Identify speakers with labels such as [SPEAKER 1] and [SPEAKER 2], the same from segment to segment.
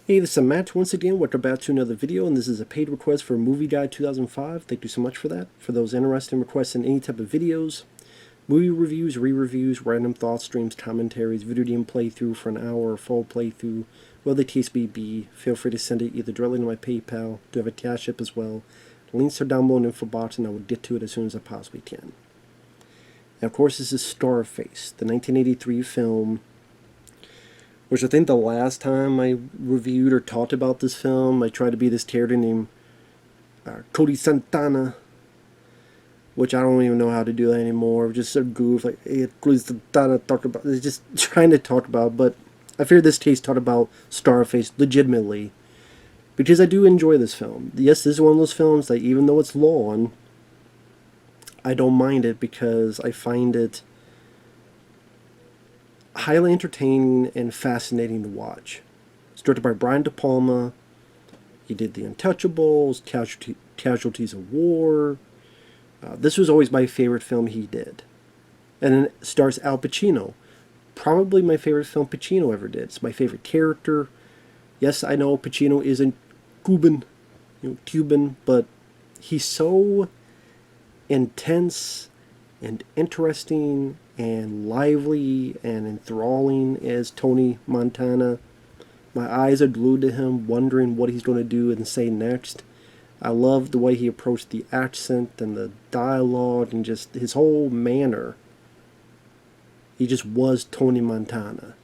[SPEAKER 1] Hey, this is Matt once again. Welcome back to another video, and this is a paid request for Movie Guide 2005. Thank you so much for that. For those interested in requesting any type of videos, movie reviews, re-reviews, random thoughts, streams, commentaries, video game playthrough for an hour, or full playthrough, whatever the case may be, feel free to send it either directly to my PayPal. Do have a CashApp as well. The links are down below in the info box, and I will get to it as soon as I possibly can. And of course, this is Scarface, the 1983 film, which I think the last time I reviewed or talked about this film, I tried to be this character named Cody Santana, which I don't even know how to do that anymore. Just a goof, like, hey, Cody Santana, talk about, just trying to talk about, but I figured this case talked about Scarface legitimately, because I do enjoy this film. Yes, this is one of those films that even though it's long, I don't mind it because I find it highly entertaining and fascinating to watch. It's directed by Brian De Palma. He did The Untouchables, Casualties of War. This was always my favorite film he did. And it stars Al Pacino. Probably my favorite film Pacino ever did. It's my favorite character. Yes, I know Pacino isn't Cuban, but he's so intense and interesting and lively and enthralling as Tony Montana. My eyes are glued to him, wondering what he's going to do and say next. I love the way he approached the accent and the dialogue and just his whole manner. He just was Tony Montana.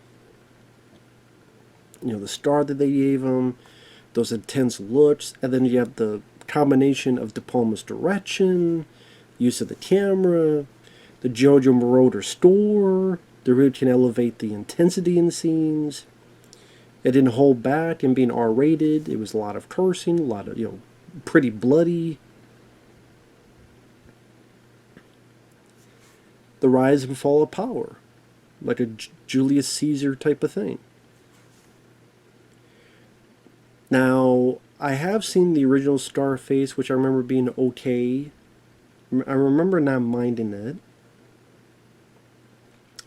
[SPEAKER 1] You know, the star that they gave him, those intense looks, and then you have the combination of De Palma's direction, use of the camera, the Giorgio Moroder score, that really can elevate the intensity in the scenes. It didn't hold back in being R-rated. It was a lot of cursing, a lot of, pretty bloody. The rise and fall of power, like a Julius Caesar type of thing. Now, I have seen the original Scarface, which I remember being okay. I remember not minding it.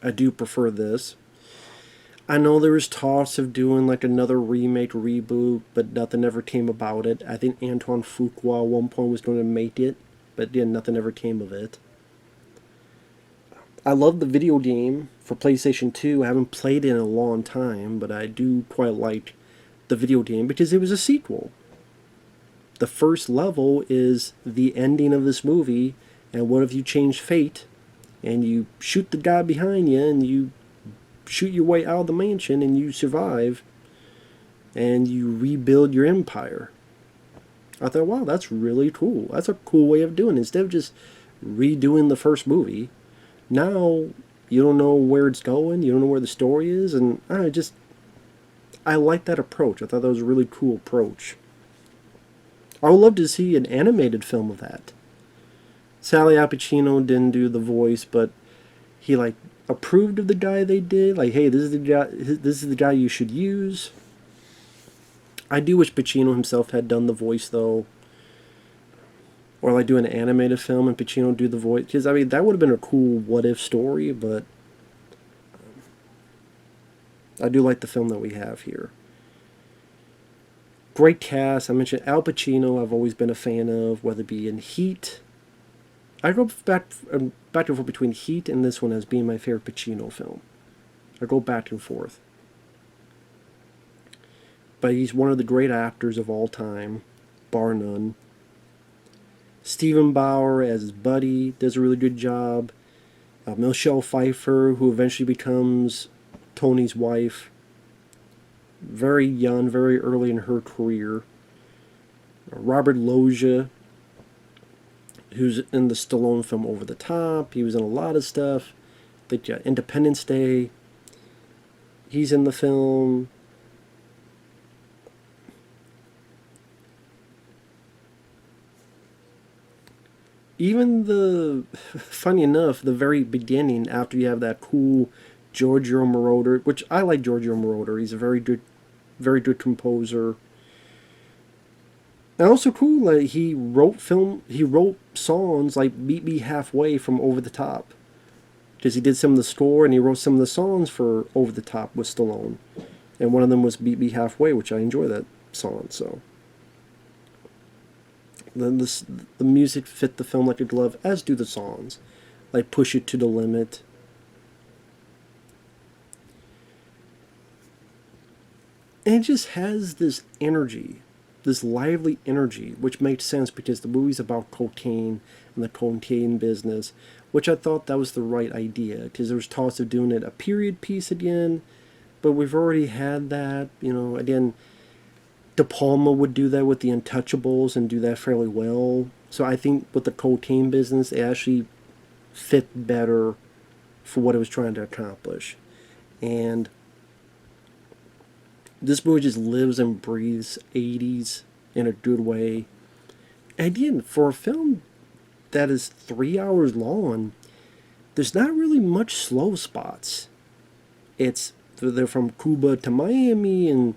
[SPEAKER 1] I do prefer this. I know there was talks of doing like another remake, reboot, but nothing ever came about it. I think Antoine Fuqua at one point was going to make it, but yeah, nothing ever came of it. I love the video game for PlayStation 2. I haven't played it in a long time, but I do quite like the video game because it was a sequel. The first level is the ending of this movie, and what if you change fate? And you shoot the guy behind you, and you shoot your way out of the mansion, and you survive, and you rebuild your empire. I thought, wow, that's really cool. That's a cool way of doing it. Instead of just redoing the first movie, now you don't know where it's going, you don't know where the story is, and I like that approach. I thought that was a really cool approach. I would love to see an animated film of that. Sally Al Pacino didn't do the voice, but he approved of the guy they did. Like, hey, this is the guy. This is the guy you should use. I do wish Pacino himself had done the voice though, or do an animated film and Pacino do the voice. Because I mean, that would have been a cool what if story. But I do like the film that we have here. Great cast. I mentioned Al Pacino. I've always been a fan of, whether it be in Heat. I go back and forth between Heat and this one as being my favorite Pacino film. I go back and forth. But he's one of the great actors of all time, bar none. Stephen Bauer as his buddy does a really good job. Michelle Pfeiffer, who eventually becomes Tony's wife. Very young, very early in her career. Robert Loggia, who's in the Stallone film Over the Top. He was in a lot of stuff. Independence Day. He's in the film. Even funny enough, the very beginning, after you have that cool Giorgio Moroder, which I like Giorgio Moroder. He's a very good composer. And also cool, he wrote songs like Meet Me Halfway from Over the Top. Because he did some of the score and he wrote some of the songs for Over the Top with Stallone. And one of them was Beat Me Halfway, which I enjoy that song. So then the music fit the film like a glove, as do the songs, like Push It to the Limit. And it just has this energy, this lively energy, which makes sense because the movie's about cocaine and the cocaine business, which I thought that was the right idea, because there was talks of doing it a period piece again, but we've already had that, again, De Palma would do that with the Untouchables and do that fairly well. So I think with the cocaine business, it actually fit better for what it was trying to accomplish. And this movie just lives and breathes 80s in a good way. And again, for a film that is 3 hours long, there's not really much slow spots. They're from Cuba to Miami, and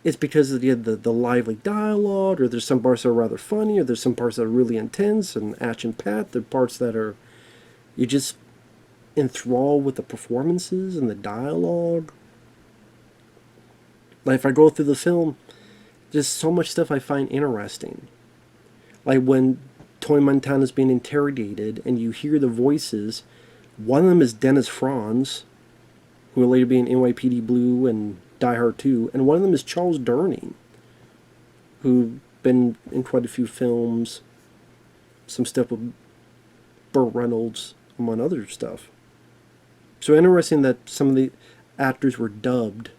[SPEAKER 1] it's because of the lively dialogue, or there's some parts that are rather funny, or there's some parts that are really intense and action-packed. There are parts that are, you just enthralled with the performances and the dialogue. Like, if I go through the film, there's so much stuff I find interesting. Like when Tony Montana's being interrogated and you hear the voices, one of them is Dennis Franz, who will later be in NYPD Blue and Die Hard 2, and one of them is Charles Durning, who's been in quite a few films, some stuff with Burt Reynolds, among other stuff. So interesting that some of the actors were dubbed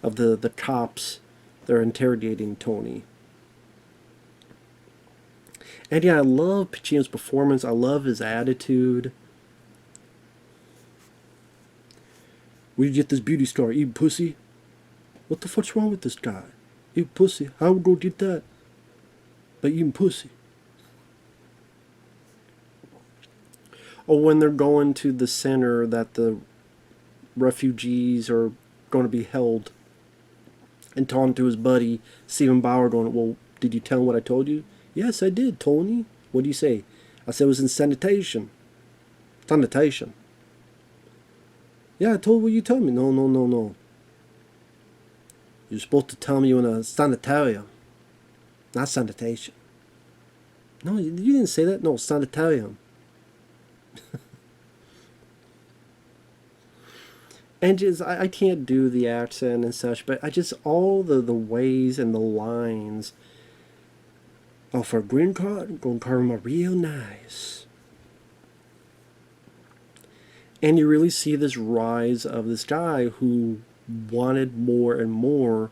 [SPEAKER 1] of the cops that are interrogating Tony. And yeah, I love Pacino's performance. I love his attitude. Where'd you get this beauty star? Eating pussy? What the fuck's wrong with this guy? Eating pussy? How would go get that? By eating pussy. Or when they're going to the center that the refugees are going to be held, and talking to his buddy, Stephen Bauer, going, well, did you tell him what I told you? Yes, I did, Tony. What do you say? I said it was in sanitation. Sanitation. Yeah, I told what you told me. No. You're supposed to tell me you in a sanitarium, not sanitation. No, you didn't say that. No, sanitarium. And just, I can't do the accent and such, but I just, all the ways and the lines. Oh, for a green card, I'm going to carve them real nice. And you really see this rise of this guy who wanted more and more,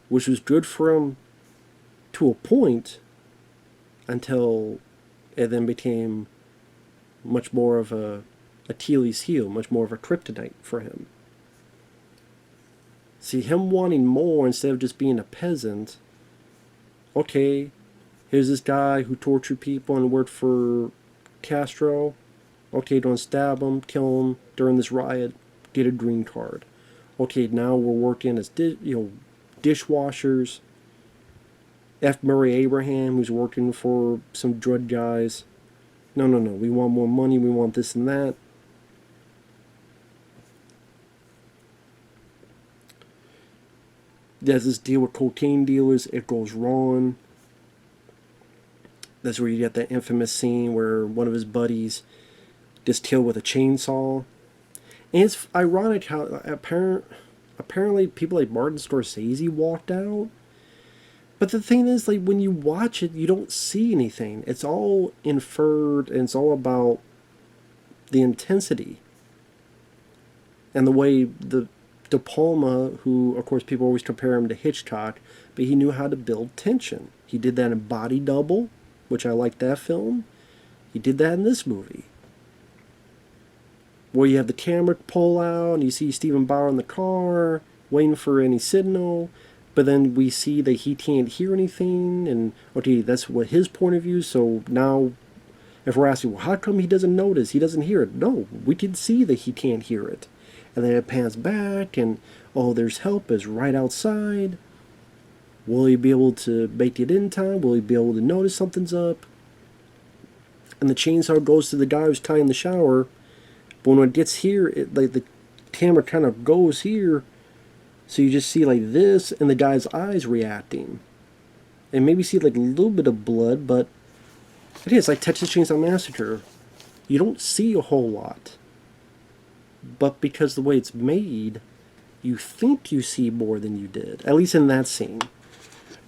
[SPEAKER 1] which was good for him to a point, until it then became much more of a Achilles heel, much more of a kryptonite for him. See, him wanting more instead of just being a peasant. Okay, here's this guy who tortured people and worked for Castro. Okay, don't stab him, kill him during this riot, get a green card. Okay, now we're working as dishwashers. F. Murray Abraham, who's working for some drug guys. No, we want more money, we want this and that. There's this deal with cocaine dealers, it goes wrong. That's where you get that infamous scene where one of his buddies gets killed with a chainsaw. And it's ironic how apparently people like Martin Scorsese walked out. But the thing is, like, when you watch it, you don't see anything. It's all inferred, and it's all about the intensity. And the way the De Palma, who, of course, people always compare him to Hitchcock, but he knew how to build tension. He did that in Body Double, which I like that film. He did that in this movie, where you have the camera pull out, and you see Stephen Bauer in the car, waiting for any signal, but then we see that he can't hear anything, and, okay, that's what his point of view, so now, if we're asking, well, how come he doesn't notice, he doesn't hear it? No, we can see that he can't hear it. And then it pans back, and, oh, there's help, is right outside. Will he be able to make it in time? Will he be able to notice something's up? And the chainsaw goes to the guy who's tying the shower. But when it gets here, like the camera kind of goes here, So you just see like this and the guy's eyes reacting. And maybe see like a little bit of blood, but it is like Texas Chainsaw Massacre. You don't see a whole lot. But because the way it's made, you think you see more than you did. At least in that scene.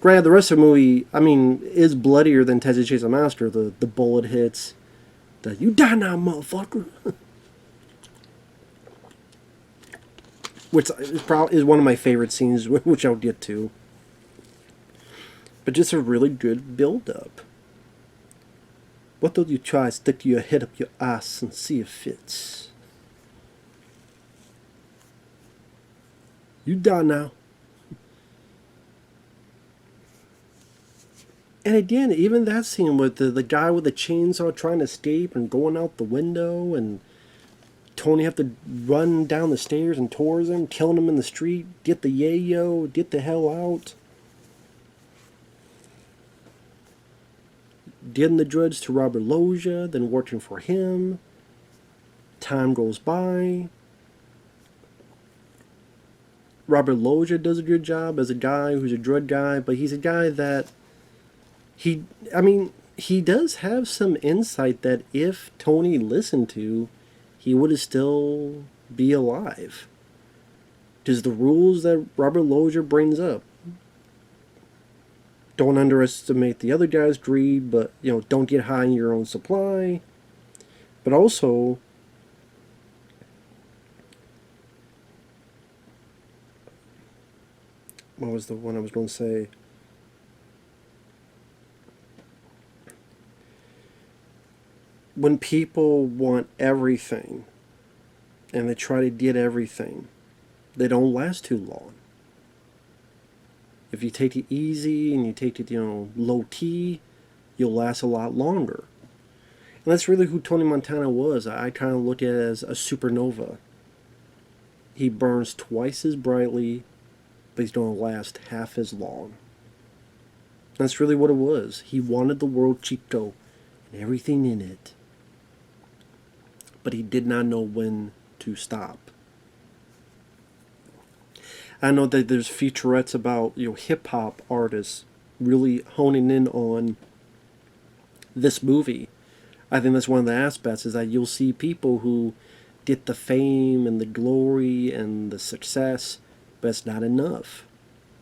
[SPEAKER 1] Granted, the rest of the movie, I mean, is bloodier than Texas Chainsaw Massacre. The bullet hits. The "you die now, motherfucker," which is one of my favorite scenes, which I'll get to. But just a really good build-up. What don't you try? Stick your head up your ass and see if it fits. You die now. And again, even that scene with the guy with the chainsaw trying to escape and going out the window, and Tony have to run down the stairs and towards him, killing him in the street, get the yayo, get the hell out. Getting the drugs to Robert Loggia, then working for him. Time goes by. Robert Loggia does a good job as a guy who's a drug guy, but he's a guy that he does have some insight that if Tony listened to, he would have still be alive. Just the rules that Robert Loggia brings up. Don't underestimate the other guy's greed, but, don't get high in your own supply. But also, what was the one I was going to say? When people want everything and they try to get everything, they don't last too long. If you take it easy and you take it, low key, you'll last a lot longer. And that's really who Tony Montana was. I kind of look at it as a supernova. He burns twice as brightly, but he's going to last half as long. That's really what it was. He wanted the world Chico and everything in it. But he did not know when to stop. I know that there's featurettes about hip-hop artists really honing in on this movie. I think that's one of the aspects, is that you'll see people who get the fame and the glory and the success, but it's not enough.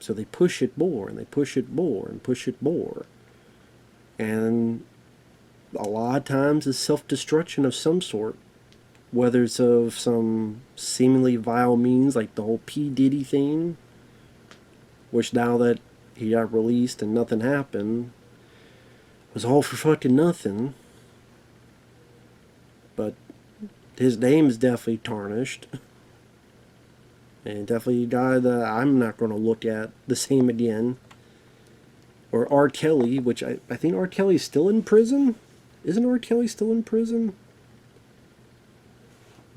[SPEAKER 1] So they push it more, and they push it more, and push it more. And a lot of times it's self-destruction of some sort. Whether it's of some seemingly vile means, like the whole P. Diddy thing, which now that he got released and nothing happened, was all for fucking nothing. But his name is definitely tarnished. And definitely a guy that I'm not going to look at the same again. Or R. Kelly, which I think R. Kelly's still in prison? Isn't R. Kelly still in prison?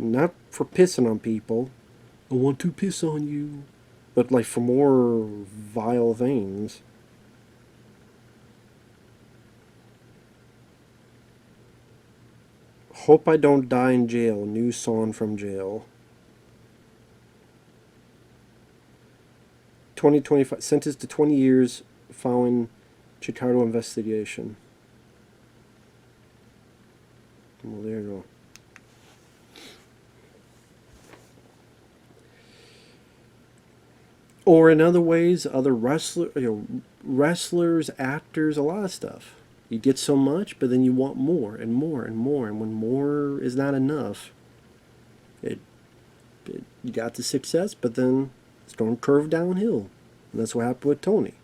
[SPEAKER 1] Not for pissing on people. I want to piss on you. But like for more vile things. Hope I Don't Die in Jail. New song from jail. 2025. Sentenced to 20 years following Chicago investigation. Well, there you go. Or in other ways, other wrestlers, actors, a lot of stuff. You get so much, but then you want more and more and more. And when more is not enough, you got the success, but then it's going to curve downhill. And that's what happened with Tony.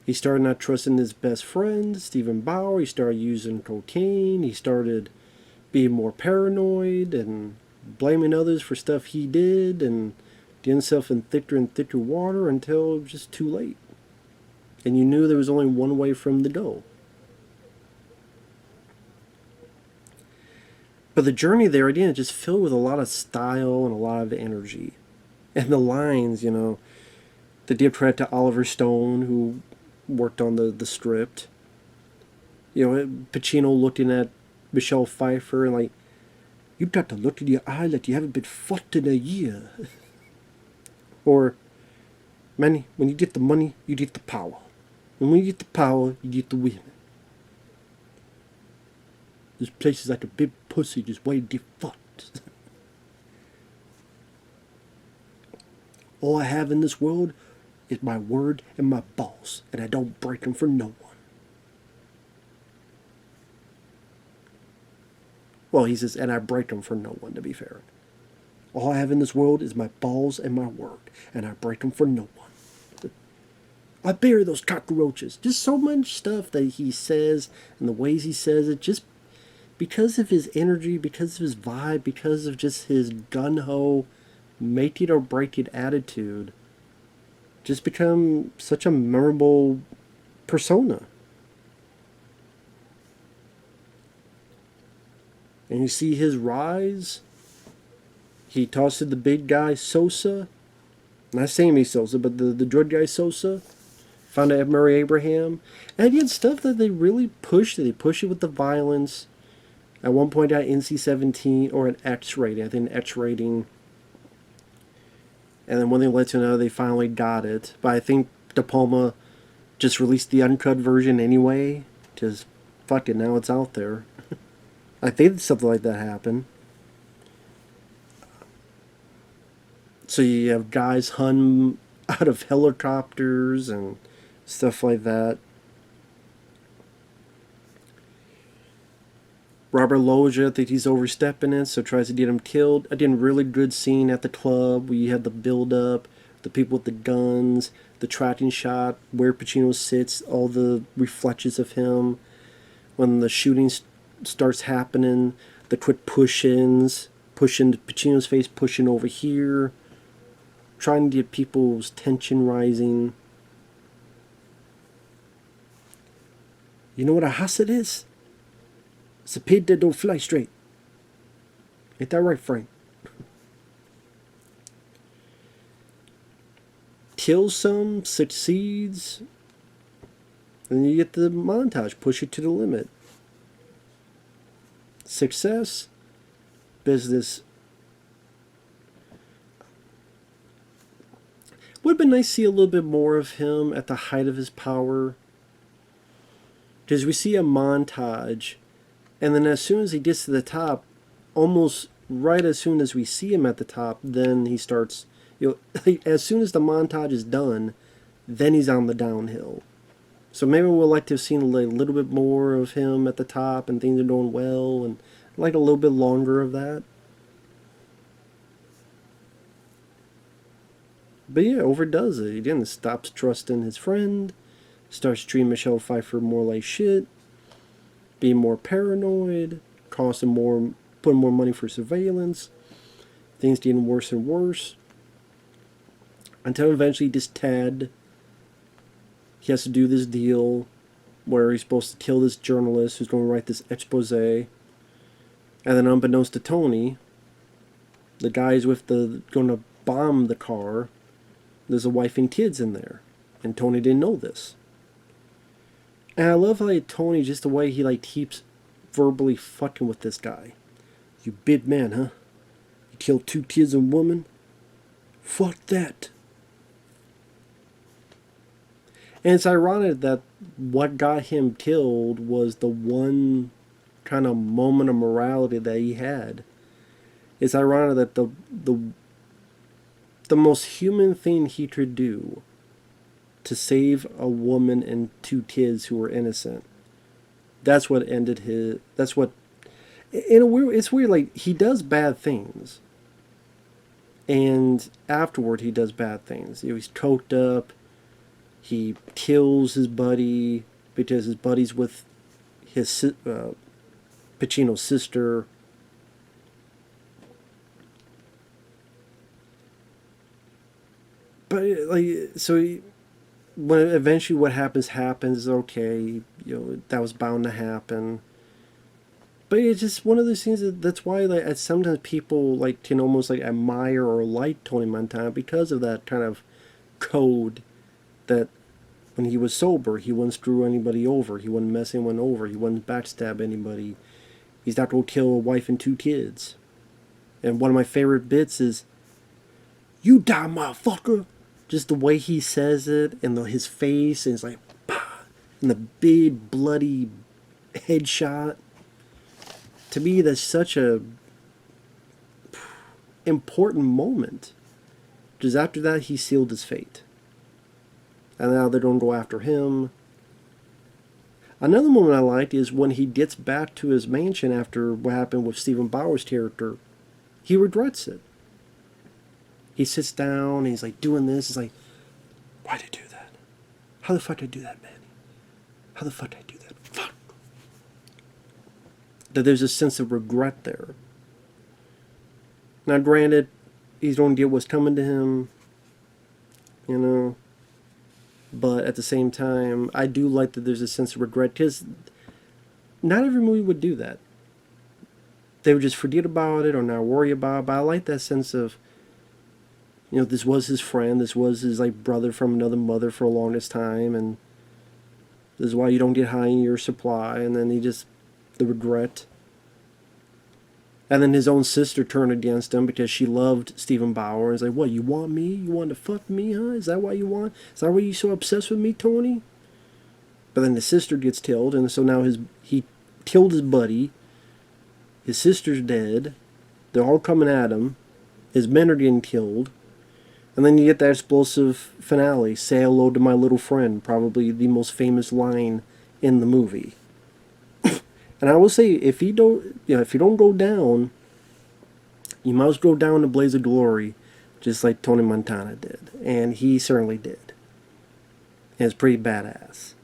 [SPEAKER 1] He started not trusting his best friend, Stephen Bauer. He started using cocaine. He started being more paranoid and blaming others for stuff he did, and getting himself in thicker and thicker water until it was just too late. And you knew there was only one way for him to go. But the journey there, again, is just filled with a lot of style and a lot of energy. And the lines, the deep credit to Oliver Stone, who worked on the script. Pacino looking at Michelle Pfeiffer and You got to look in your eye like you haven't been fucked in a year. Or, Manny, when you get the money, you get the power. And when you get the power, you get the women. This place is like a big pussy just waiting to get fucked. All I have in this world is my word and my balls, and I don't break them for no one. Well, he says, and I break them for no one, to be fair. All I have in this world is my balls and my word, and I break them for no one. I bury those cockroaches. Just so much stuff that he says and the ways he says it, just because of his energy, because of his vibe, because of just his gun-ho, make it or break it attitude, just become such a memorable persona. And you see his rise. He talks to the big guy, Sosa. Not Sammy Sosa, but the drug guy, Sosa. Found out Murray Abraham. And again, stuff that they really push. They push it with the violence. At one point, at NC-17 or an X rating. I think an X rating. And then when they let you know, they finally got it. But I think De Palma just released the uncut version anyway. Just, fuck it, now it's out there. I think something like that happened. So you have guys hung out of helicopters and stuff like that. Robert Loggia thinks he's overstepping it, so tries to get him killed. Again, really good scene at the club where you have the build-up, the people with the guns, the tracking shot, where Pacino sits, all the reflections of him. When the shooting starts happening, the quick push-ins, pushing Pacino's face, pushing over here, trying to get people's tension rising. You know what a hasset is? It's a pig that don't fly straight. Ain't that right, Frank? Kills some, succeeds, and you get the montage, push it to the limit. Success, business. Would have been nice to see a little bit more of him at the height of his power. Because we see a montage, and then as soon as he gets to the top, almost right as soon as we see him at the top, then he starts, as soon as the montage is done, then he's on the downhill. So maybe we'll like to have seen a little bit more of him at the top and things are going well, and like a little bit longer of that. But yeah, overdoes it. Again, stops trusting his friend, starts treating Michelle Pfeiffer more like shit, being more paranoid, costing more, putting more money for surveillance, things getting worse and worse, until eventually just Ted, he has to do this deal where he's supposed to kill this journalist who's going to write this expose. And then unbeknownst to Tony, the guys with going to bomb the car, there's a wife and kids in there. And Tony didn't know this. And I love how Tony, just the way he keeps verbally fucking with this guy. You big man, huh? You killed 2 kids and a woman? Fuck that. And it's ironic that what got him killed was the one kind of moment of morality that he had. It's ironic that the most human thing he could do to save a woman and 2 kids who were innocent, that's what ended his, that's what, in a weird, it's weird, he does bad things, and afterward he does bad things. He's coked up, he kills his buddy because his buddy's with his Pacino's sister. But when eventually what happens, okay, that was bound to happen. But it's just one of those things that's why sometimes people can almost admire or like Tony Montana, because of that kind of code that when he was sober, he wouldn't screw anybody over, he wouldn't mess anyone over, he wouldn't backstab anybody, he's not going to kill a wife and 2 kids. And one of my favorite bits is, "You die, motherfucker!" Just the way he says it, and his face, and it's like, bah, and the big bloody headshot. To me, that's such a important moment. Because after that, he sealed his fate. And now they don't go after him. Another moment I liked is when he gets back to his mansion after what happened with Stephen Bauer's character. He regrets it. He sits down and he's like doing this. He's like, why did I do that? How the fuck did I do that, man? How the fuck did I do that? Fuck. That there's a sense of regret there. Now, granted, he don't get what's coming to him, you know. But at the same time, I do like that there's a sense of regret, because not every movie would do that. They would just forget about it or not worry about it. But I like that sense of, you know, this was his friend, this was his like brother from another mother for the longest time, and this is why you don't get high in your supply. And then the regret. And then his own sister turned against him because she loved Stephen Bauer. And it's like, what, you want me? You want to fuck me, huh? Is that why you want? Is that why you're so obsessed with me, Tony? But then the sister gets killed, and so now he killed his buddy. His sister's dead. They're all coming at him. His men are getting killed. And then you get that explosive finale, "Say hello to my little friend," probably the most famous line in the movie. And I will say, if you don't go down, you must go down in a blaze of glory, just like Tony Montana did, and he certainly did. And it's pretty badass.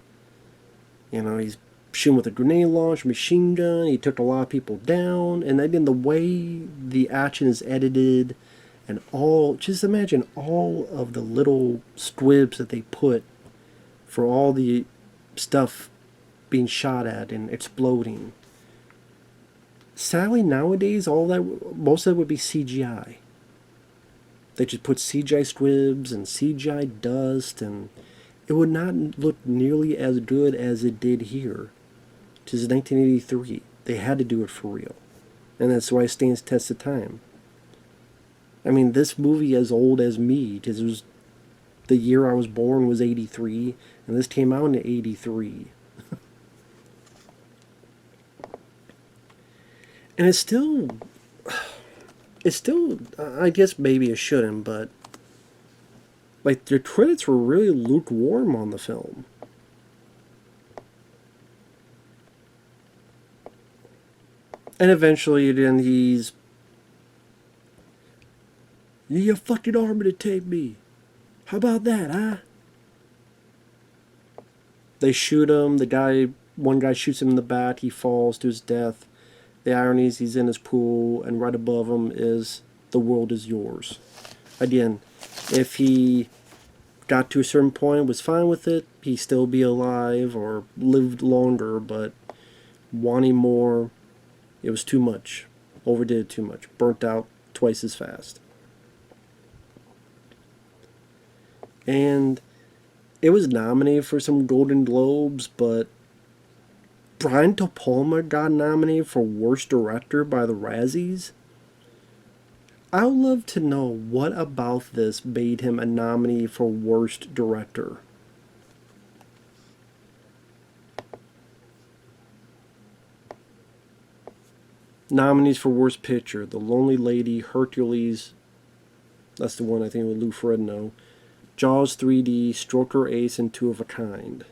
[SPEAKER 1] You know, he's shooting with a grenade launcher, machine gun. He took a lot of people down, and then the way the action is edited, and just imagine all of the little squibs that they put for all the stuff being shot at and exploding. Sadly, nowadays, most of it would be CGI. They just put CGI squibs and CGI dust, and it would not look nearly as good as it did here. This is 1983. They had to do it for real. And that's why it stands the test of time. I mean, this movie as old as me, because it was the year I was born was 83, and this came out in 83. And it's still, I guess maybe it shouldn't, but like the critics were really lukewarm on the film. And eventually then he's, "You need a fucking armor to take me. How about that, huh?" They shoot him, one guy shoots him in the back, he falls to his death. The irony is he's in his pool, and right above him is "The world is yours." Again, if he got to a certain point, was fine with it, he'd still be alive or lived longer, but wanting more, it was too much. Overdid it too much. Burnt out twice as fast. And it was nominated for some Golden Globes, but Brian De Palma got nominated for Worst Director by the Razzies. I would love to know what about this made him a nominee for Worst Director. Nominees for Worst Picture: The Lonely Lady, Hercules, that's the one I think with Lou Ferrigno, Jaws 3D, Stroker Ace, and Two of a Kind.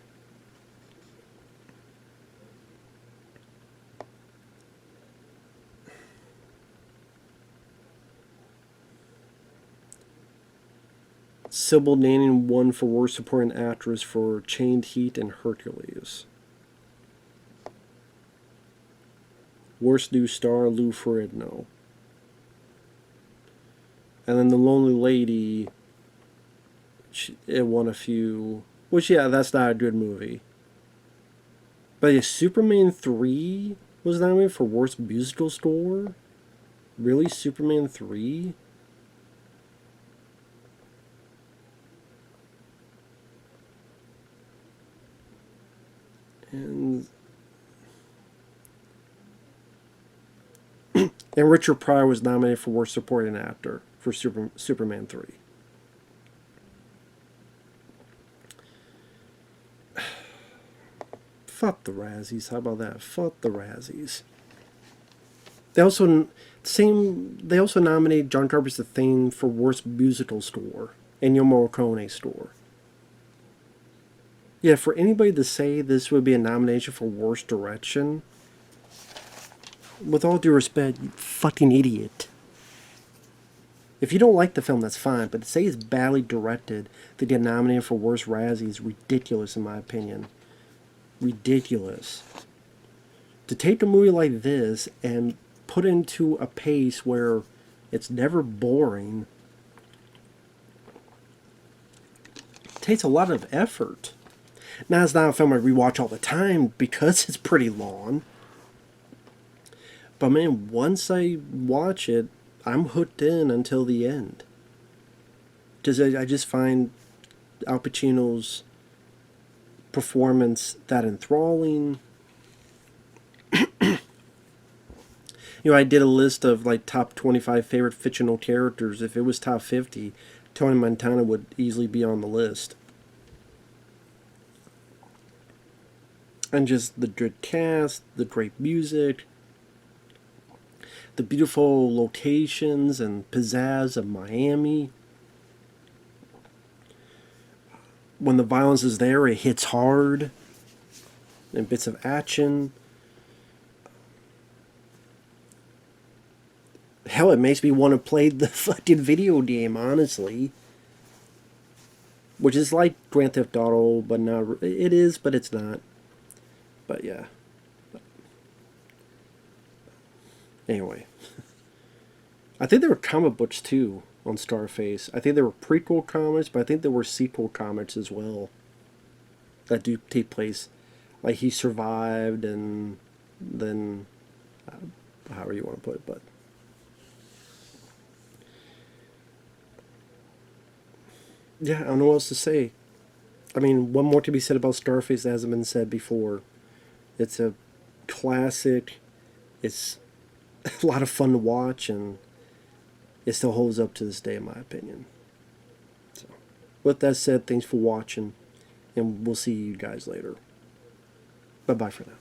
[SPEAKER 1] Sybil Danning won for Worst Supporting Actress for Chained Heat and Hercules. Worst New Star, Lou Ferrigno. And then The Lonely Lady, it won a few, which, yeah, that's not a good movie. But yeah, Superman 3 was nominated for Worst Musical Score? Really? Superman 3? And And Richard Pryor was nominated for Worst Supporting Actor for Superman 3. Fuck the Razzies. How about that? Fuck the Razzies. They also nominated John Carpenter's The Thing for Worst Musical Score, Ennio Morricone score. Yeah, for anybody to say this would be a nomination for Worst Direction, with all due respect, you fucking idiot. If you don't like the film, that's fine, but to say it's badly directed to get nominated for Worst Razzie is ridiculous in my opinion. Ridiculous. To take a movie like this and put into a pace where it's never boring takes a lot of effort. Now, it's not a film I rewatch all the time because it's pretty long. But man, once I watch it, I'm hooked in until the end. Because I just find Al Pacino's performance that enthralling. You know, I did a list of like top 25 favorite fictional characters. If it was top 50, Tony Montana would easily be on the list. And just the good cast, the great music, the beautiful locations and pizzazz of Miami. When the violence is there, it hits hard. And bits of action. Hell, it makes me want to play the fucking video game, honestly. Which is like Grand Theft Auto, but not... It is, but it's not. But yeah. Anyway. I think there were comic books, too, on Scarface. I think there were prequel comics, but I think there were sequel comics as well. That do take place. Like, he survived, and then... however you want to put it, but... Yeah, I don't know what else to say. I mean, one more to be said about Scarface that hasn't been said before. It's a classic. It's a lot of fun to watch, and it still holds up to this day, in my opinion. So, with that said, thanks for watching, and we'll see you guys later. Bye-bye for now.